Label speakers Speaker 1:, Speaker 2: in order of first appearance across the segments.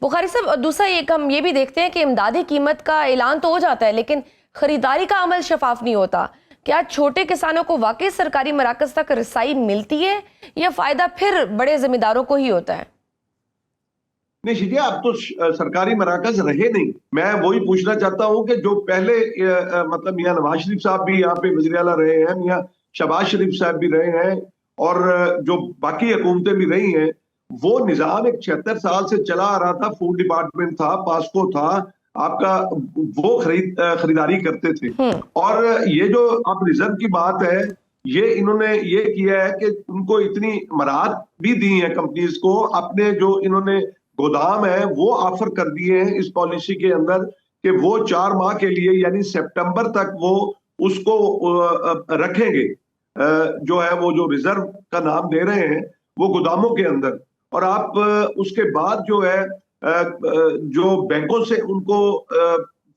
Speaker 1: बुखारी साहब, दूसरा एक हम ये भी देखते हैं कि इमदादी कीमत का ऐलान तो हो जाता है लेकिन खरीदारी का अमल शफाफ नहीं होता। क्या छोटे किसानों को वाकई सरकारी मराकज तक रसाई मिलती है या फायदा फिर बड़े जमींदारों को ही होता है?
Speaker 2: नहीं शिजिया, अब तो सरकारी मराकज रहे नहीं। मैं वही पूछना चाहता हूं कि जो पहले मतलब मियां नवाज शरीफ साहब भी यहाँ पे वज़ीर आला रहे हैं, मियां शहबाज शरीफ साहब भी रहे हैं, और जो बाकी हुकूमतें भी रही हैं, वो निजाम एक 76 साल से चला आ रहा था। फूड डिपार्टमेंट था, पास्को था आपका, वो खरीदारी करते थे। और ये जो अब रिजर्व की बात है, ये इन्होंने ये किया है कि उनको इतनी मराहत भी दी है कंपनीज को, अपने जो इन्होंने गोदाम है वो ऑफर कर दिए हैं इस पॉलिसी के अंदर कि वो 4 माह के लिए यानी सितंबर तक वो उसको रखेंगे, जो है वो जो रिजर्व का नाम दे रहे हैं वो गोदामों के अंदर। और आप उसके बाद जो है जो बैंकों से उनको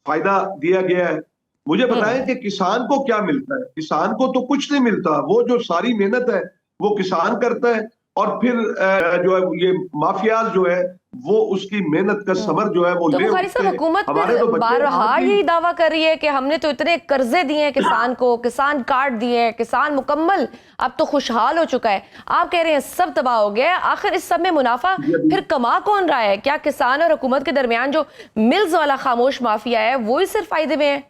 Speaker 2: फायदा दिया गया है। मुझे बताएं कि किसान को क्या मिलता है? किसान को तो कुछ नहीं मिलता। वो जो सारी मेहनत है वो किसान करता है, और फिर जो है ये माफियाज जो है वो उसकी मेहनत का समर जो है वो
Speaker 1: तो
Speaker 2: ले
Speaker 1: बुखारी
Speaker 2: उठते
Speaker 1: साहब,
Speaker 2: हैं।
Speaker 1: हुकूमत
Speaker 2: हमारे तो
Speaker 1: बारहा यही दावा कर रही है कि हमने तो इतने कर्जे दिए हैं किसान को, किसान कार्ड दिए हैं, किसान मुकम्मल अब तो खुशहाल हो चुका है। आप कह रहे हैं सब तबाह हो गया है। आखिर इस सब में मुनाफा फिर कमा कौन रहा है? क्या किसान और हुकूमत के दरमियान जो मिल्स वाला खामोश माफिया है वो ही सिर्फ फायदे में है?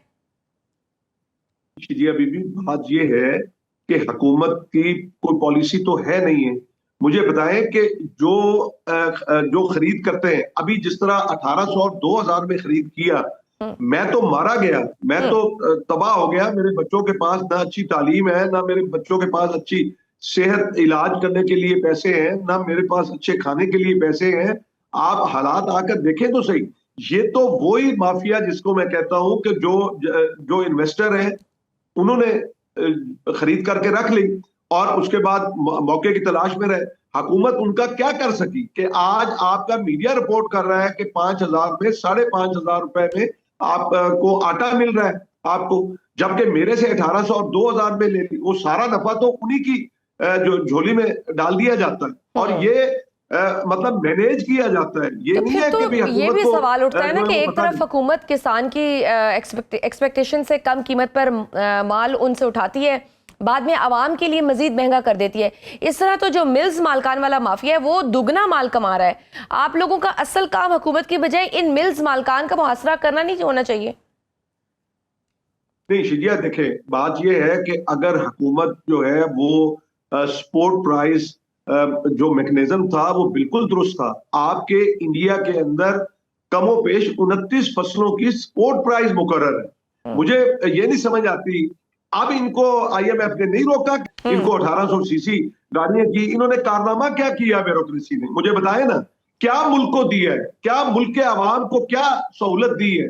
Speaker 2: जी बीबी, बात ये है कि हुकूमत की कोई पॉलिसी तो है नहीं है। मुझे बताएं कि जो खरीद करते हैं, अभी जिस तरह 1800 और 2000 में खरीद किया, मैं तो मारा गया, मैं तो तबाह हो गया। मेरे बच्चों के पास ना अच्छी तालीम है, ना मेरे बच्चों के पास अच्छी सेहत इलाज करने के लिए पैसे हैं, ना मेरे पास अच्छे खाने के लिए पैसे हैं। आप हालात आकर देखें तो सही। ये तो वही माफिया जिसको मैं कहता हूं कि जो इन्वेस्टर है उन्होंने खरीद करके रख ली और उसके बाद मौके की तलाश में रहे। हुकूमत उनका क्या कर सकी कि आज आपका मीडिया रिपोर्ट कर रहा है कि 5000 में 5500 रुपए में आपको आटा मिल रहा है आपको, जबकि मेरे से 1800 और 2000 में ले ली। वो सारा नफा तो उन्हीं की जो झोली में डाल दिया जाता है, और ये मतलब मैनेज किया जाता है। ये
Speaker 1: तो
Speaker 2: नहीं
Speaker 1: फिर
Speaker 2: है
Speaker 1: तो
Speaker 2: कि
Speaker 1: ये भी सवाल उठता है ना कि एक तरफ
Speaker 2: नहीं।
Speaker 1: हुकूमत किसान की एक्सपेक्टेशन से कम कीमत पर माल उनसे उठाती है, बाद में आवाम के लिए मजीद महंगा कर देती है। इस तरह तो जो मिल्स मालकान वाला माफिया है वो दुगना माल कमा रहा है। आप लोगों का असल काम हुकूमत की बजाय इन मिल्स मालकान का मुहासरा करना नहीं होना चाहिए?
Speaker 2: नहीं शिजिया, देखे बात यह है कि अगर हुकूमत जो है वो सपोर्ट प्राइस जो मैकेनिज्म था वो बिल्कुल दुरुस्त था। आपके इंडिया के अंदर कमो पेश 29 फसलों की सपोर्ट प्राइस मुकर्रर है। मुझे ये नहीं समझ आती, अब इनको IMF ने नहीं रोका, इनको 1800 सीसी गाड़ियां की, इन्होंने कारनामा क्या किया ब्यूरोक्रेसी ने? मुझे बताए ना, क्या मुल्क को दिया है, क्या मुल्क के आवाम को क्या सहूलत दी है?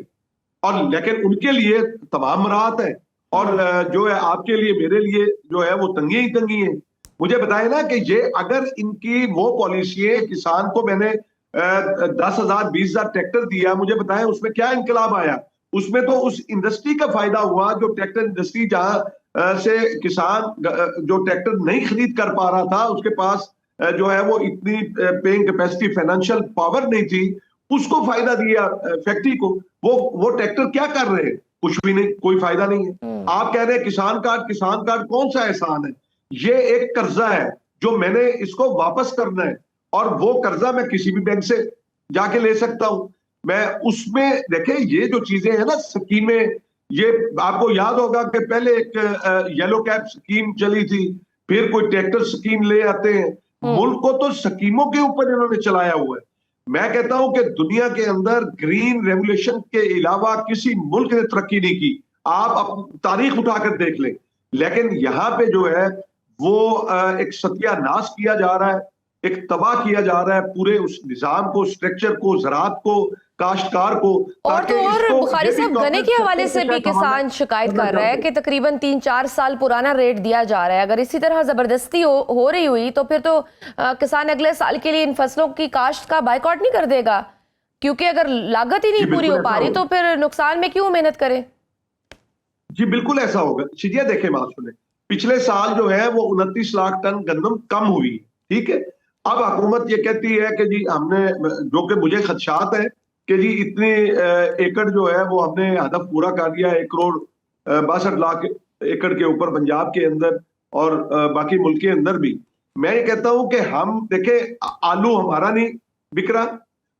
Speaker 2: और लेकिन उनके लिए तमाम राहत है, और जो है आपके लिए मेरे लिए जो है वो तंगी ही तंगी है। मुझे बताए ना कि ये अगर इनकी वो पॉलिसी है, किसान को मैंने 10,000 20,000 ट्रैक्टर दिया, मुझे बताएं उसमें क्या इनकलाब आया? उसमें तो उस इंडस्ट्री का फायदा हुआ जो ट्रैक्टर इंडस्ट्री, जहां से किसान जो ट्रैक्टर नहीं खरीद कर पा रहा था, उसके पास जो है वो इतनी पेइंग कैपेसिटी, फाइनेंशियल पावर नहीं थी, उसको फायदा दिया फैक्ट्री को। वो ट्रैक्टर क्या कर रहे हैं? कुछ भी नहीं, कोई फायदा नहीं है। आप कह रहे हैं किसान कार्ड, किसान कार्ड कौन सा एहसान है? ये एक कर्जा है जो मैंने इसको वापस करना है, और वो कर्जा मैं किसी भी बैंक से जाके ले सकता हूं। मैं उसमें देखें ये जो चीजें हैं ना, स्कीमें, ये आपको याद होगा कि पहले एक येलो कैप स्कीम चली थी, फिर कोई ट्रैक्टर स्कीम ले आते हैं। मुल्क को तो स्कीमों के ऊपर इन्होंने चलाया हुआ है। मैं कहता हूं कि दुनिया के अंदर ग्रीन रेवोल्यूशन के अलावा किसी मुल्क ने तरक्की नहीं की। आप तारीख उठाकर देख लें। लेकिन यहां पे जो है वो एक सत्यानाश किया जा रहा है, एक तबाह किया जा रहा है पूरे उस निजाम को, स्ट्रक्चर को, ज़राअत को, काश्तकार को।
Speaker 1: और तो और बुखारी साहब, गन्ने के हवाले से भी किसान शिकायत कर रहा है कि तकरीबन 3-4 साल पुराना रेट दिया जा रहा है। अगर इसी तरह जबरदस्ती हो रही हुई तो फिर तो किसान अगले साल के लिए इन फसलों की काश्त का बाइकआउट नहीं कर देगा, क्योंकि अगर लागत ही नहीं पूरी हो पा रही तो फिर नुकसान में क्यों मेहनत करे?
Speaker 2: जी बिल्कुल ऐसा होगा। शिजिया देखे, बात सुने, पिछले साल जो है वो 29 लाख टन गंदम कम हुई, ठीक है। अब हुकूमत ये कहती है कि जी हमने, जो कि मुझे खदशात है कि जी इतनी एकड़ जो है वो हमने हदफ पूरा कर लिया, 1 करोड़ 62 लाख एकड़ के ऊपर पंजाब के अंदर और बाकी मुल्क के अंदर भी। मैं ये कहता हूं कि हम देखें, आलू हमारा नहीं बिक रहा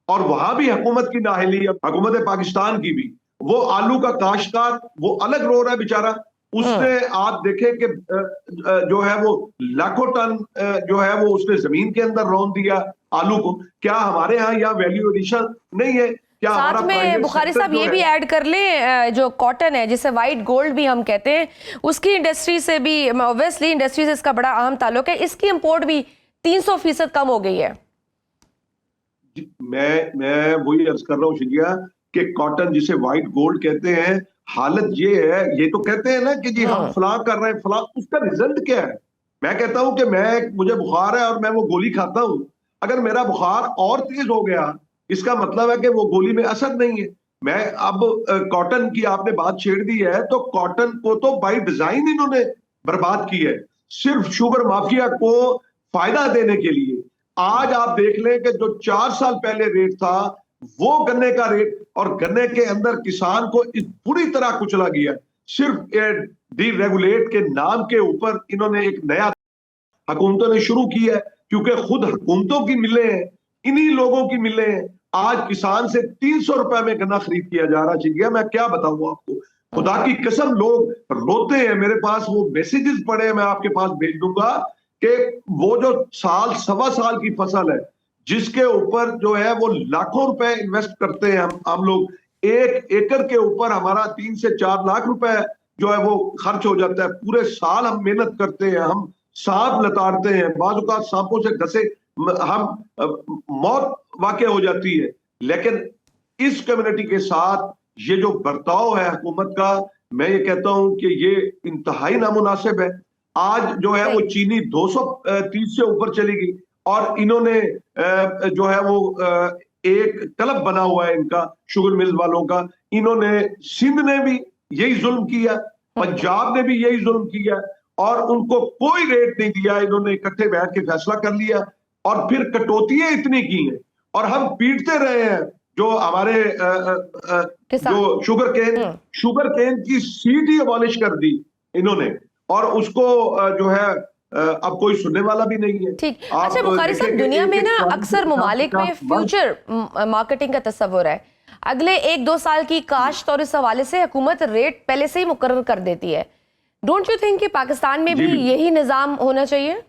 Speaker 2: और वहां भी हुकूमत की नाअहली, हुकूमत पाकिस्तान की भी। वो आलू का काश्तकार वो अलग रो रहा है बेचारा, उसने आप देखें कि जो है वो लाखों टन जो है वो उसने जमीन के अंदर रौंद दिया आलू को। क्या हमारे यहाँ वैल्यू एडिशन नहीं है? क्या हमारा
Speaker 1: साथ में
Speaker 2: प्राइवेट
Speaker 1: बुखारी
Speaker 2: सेक्टर
Speaker 1: साहब
Speaker 2: जो
Speaker 1: ये
Speaker 2: है,
Speaker 1: भी ऐड कर लें, जो कॉटन है जिसे वाइट गोल्ड भी हम कहते हैं, उसकी इंडस्ट्री से भी ऑब्वियसली इंडस्ट्री से इसका बड़ा अहम ताल्लुक है, इसकी इंपोर्ट भी 300% कम हो गई है।
Speaker 2: मैं वही अर्ज कर रहा हूँ शिजिया कि कॉटन जिसे व्हाइट गोल्ड कहते हैं, हालत ये है, ये तो कहते हैं ना कि जी हम फलां कर रहे हैं फलां, उसका रिजल्ट क्या है? मैं कहता हूं कि मुझे बुखार है और मैं वो गोली खाता हूं, अगर मेरा बुखार और तेज हो गया इसका मतलब है कि वो गोली में असर नहीं है। मैं अब कॉटन की आपने बात छेड़ दी है, तो कॉटन को तो बाय डिजाइन इन्होंने बर्बाद की है, सिर्फ शुगर माफिया को फायदा देने के लिए। आज आप देख लें कि जो 4 साल पहले रेट था वो गन्ने का रेट, और गन्ने के अंदर किसान को इस बुरी तरह कुचला गया, सिर्फ डीरेगुलेट के नाम के ऊपर इन्होंने एक नया हुकूमतों ने शुरू किया है, क्योंकि खुद हुकूमतों की मिलें हैं, इन्हीं लोगों की मिलें हैं। आज किसान से 300 रुपए में गन्ना खरीद किया जा रहा है। मैं क्या बताऊं आपको, खुदा की कसम लोग रोते हैं, मेरे पास वो मैसेजेस पड़े हैं, मैं आपके पास भेज दूंगा कि वो जो साल सवा साल की फसल है जिसके ऊपर जो है वो लाखों रुपए इन्वेस्ट करते हैं हम लोग, 1 एकड़ के ऊपर हमारा 3 से 4 लाख रुपए जो है वो खर्च हो जाता है। पूरे साल हम मेहनत करते हैं, हम सांप लताड़ते हैं, बाजुका सांपों से घसे हम मौत वाक़ हो जाती है। लेकिन इस कम्युनिटी के साथ ये जो बर्ताव है हुकूमत का, मैं ये कहता हूं कि ये इंतहाई नामुनासिब है। आज जो है वो चीनी 230 से ऊपर चली गई और इन्होंने जो है वो एक क्लब बना हुआ है इनका, शुगर मिल वालों का। इन्होंने सिंध ने भी यही जुल्म किया, पंजाब ने भी यही जुल्म किया और उनको कोई रेट नहीं दिया। इन्होंने इकट्ठे बैठ के फैसला कर लिया और फिर कटौतियां इतनी की हैं और हम पीटते रहे हैं। जो हमारे जो शुगर केन की सीड ही अबॉलिश कर दी इन्होंने, और उसको जो है अब कोई सुनने वाला भी नहीं है।
Speaker 1: ठीक। अच्छा बुखारी साहब, दुनिया में ना अक्सर ममालिक में फ्यूचर मार्केटिंग का तस्वुर है, अगले 1-2 साल की काश्त, और इस हवाले से हुकूमत रेट पहले से ही मुकर्रर कर देती है। डोंट यू थिंक कि पाकिस्तान में भी यही निजाम होना चाहिए?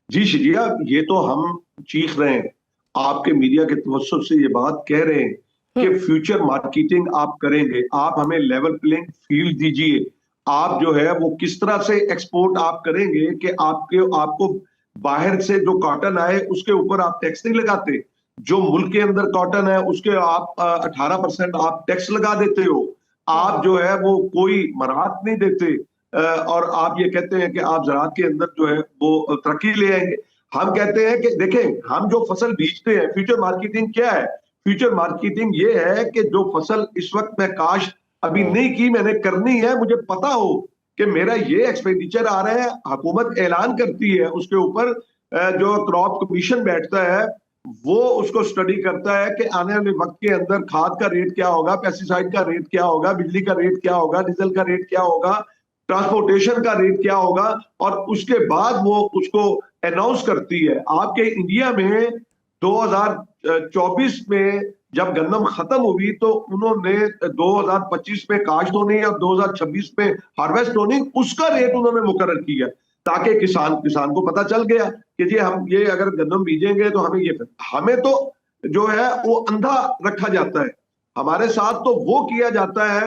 Speaker 2: जी शिजिया, ये तो हम चीख रहे हैं, आपके मीडिया के तवज्जुह से ये बात कह रहे हैं कि फ्यूचर मार्केटिंग आप करेंगे, आप हमें लेवल प्लेइंग फील्ड दीजिए। आप जो है वो किस तरह से एक्सपोर्ट आप करेंगे कि आपको बाहर से जो कॉटन आए उसके ऊपर आप टैक्स नहीं लगाते, जो मुल्क के अंदर कॉटन है उसके आप 18% आप टैक्स लगा देते हो, आप जो है वो कोई मराहत नहीं देते और आप ये कहते हैं कि आप ज़राअत के अंदर जो है वो तरक्की ले आएंगे। हम कहते हैं कि देखें, हम जो फसल बीजते हैं, फ्यूचर मार्केटिंग क्या है? फ्यूचर मार्केटिंग ये है कि जो फसल इस वक्त मैं काश्त अभी नहीं की, मैंने करनी है, मुझे पता हो कि मेरा ये एक्सपेंडिचर आ रहा है, हुकूमत ऐलान करती है, उसके ऊपर जो क्रॉप कमीशन बैठता है वो उसको स्टडी करता है कि आने वाले वक्त के अंदर खाद का रेट क्या होगा, पेस्टिसाइड का रेट क्या होगा, बिजली का रेट क्या होगा, डीजल का रेट क्या होगा, ट्रांसपोर्टेशन का रेट क्या होगा, और उसके बाद वो उसको अनाउंस करती है। आपके इंडिया में 2024 में जब गंदम खत्म हुई तो उन्होंने 2025 में काश्त होनी और 2026 में हार्वेस्ट होनी, उसका रेट उन्होंने मुकर्रर किया ताकि किसान को पता चल गया कि जी हम ये अगर गंदम बीजेंगे तो हमें तो जो है वो अंधा रखा जाता है, हमारे साथ तो वो किया जाता है